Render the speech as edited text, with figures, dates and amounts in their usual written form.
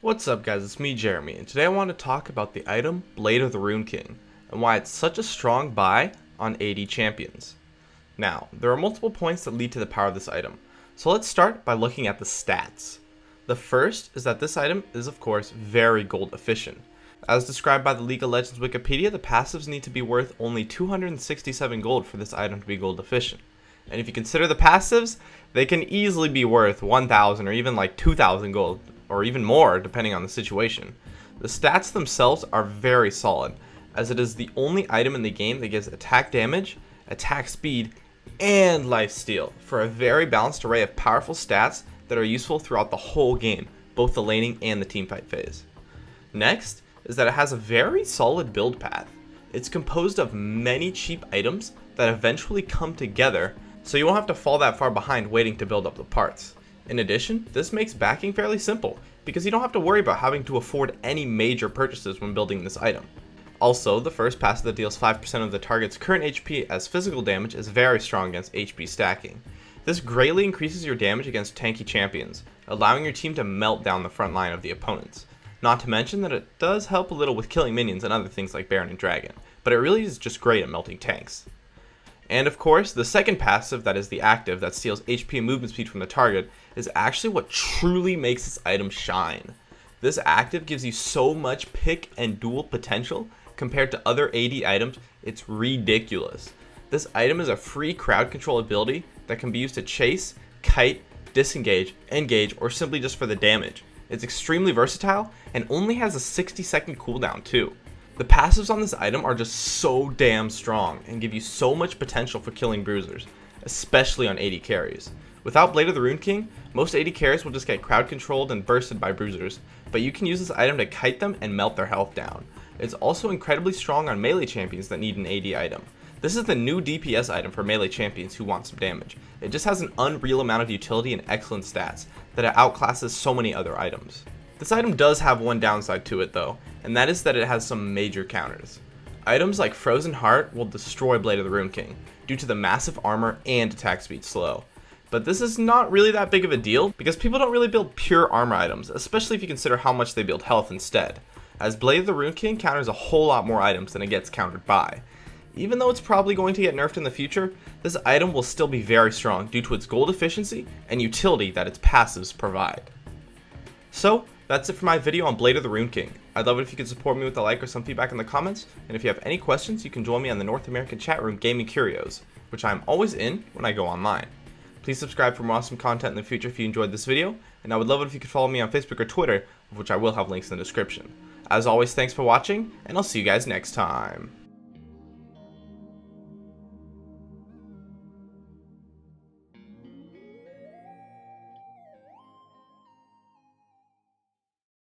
What's up guys, it's me Jeremy, and today I want to talk about the item Blade of the Rune King, and why it's such a strong buy on AD champions. Now, there are multiple points that lead to the power of this item, so let's start by looking at the stats. The first is that this item is of course very gold efficient. As described by the League of Legends Wikipedia, the passives need to be worth only 267 gold for this item to be gold efficient. And if you consider the passives, they can easily be worth 1,000 or even like 2,000 gold, or even more depending on the situation. The stats themselves are very solid, as it is the only item in the game that gives attack damage, attack speed, and lifesteal for a very balanced array of powerful stats that are useful throughout the whole game, both the laning and the teamfight phase. Next is that it has a very solid build path. It's composed of many cheap items that eventually come together, so you won't have to fall that far behind waiting to build up the parts. In addition, this makes backing fairly simple, because you don't have to worry about having to afford any major purchases when building this item. Also, the first passive that deals 5% of the target's current HP as physical damage is very strong against HP stacking. This greatly increases your damage against tanky champions, allowing your team to melt down the front line of the opponents. Not to mention that it does help a little with killing minions and other things like Baron and Dragon, but it really is just great at melting tanks. And of course, the second passive, that is the active, that steals HP and movement speed from the target, is actually what truly makes this item shine. This active gives you so much pick and duel potential compared to other AD items, it's ridiculous. This item is a free crowd control ability that can be used to chase, kite, disengage, engage, or simply just for the damage. It's extremely versatile and only has a 60-second cooldown too. The passives on this item are just so damn strong and give you so much potential for killing bruisers, especially on AD carries. Without Blade of the Rune King, most AD carries will just get crowd controlled and bursted by bruisers, but you can use this item to kite them and melt their health down. It's also incredibly strong on melee champions that need an AD item. This is the new DPS item for melee champions who want some damage. It just has an unreal amount of utility and excellent stats that it outclasses so many other items. This item does have one downside to it though, and that is that it has some major counters. Items like Frozen Heart will destroy Blade of the Rune King due to the massive armor and attack speed slow. But this is not really that big of a deal because people don't really build pure armor items, especially if you consider how much they build health instead, as Blade of the Rune King counters a whole lot more items than it gets countered by. Even though it's probably going to get nerfed in the future, this item will still be very strong due to its gold efficiency and utility that its passives provide. So, that's it for my video on Blade of the Rune King. I'd love it if you could support me with a like or some feedback in the comments, and if you have any questions, you can join me on the North American chat room Gaming Curios, which I'm always in when I go online. Please subscribe for more awesome content in the future if you enjoyed this video, and I would love it if you could follow me on Facebook or Twitter, of which I will have links in the description. As always, thanks for watching, and I'll see you guys next time.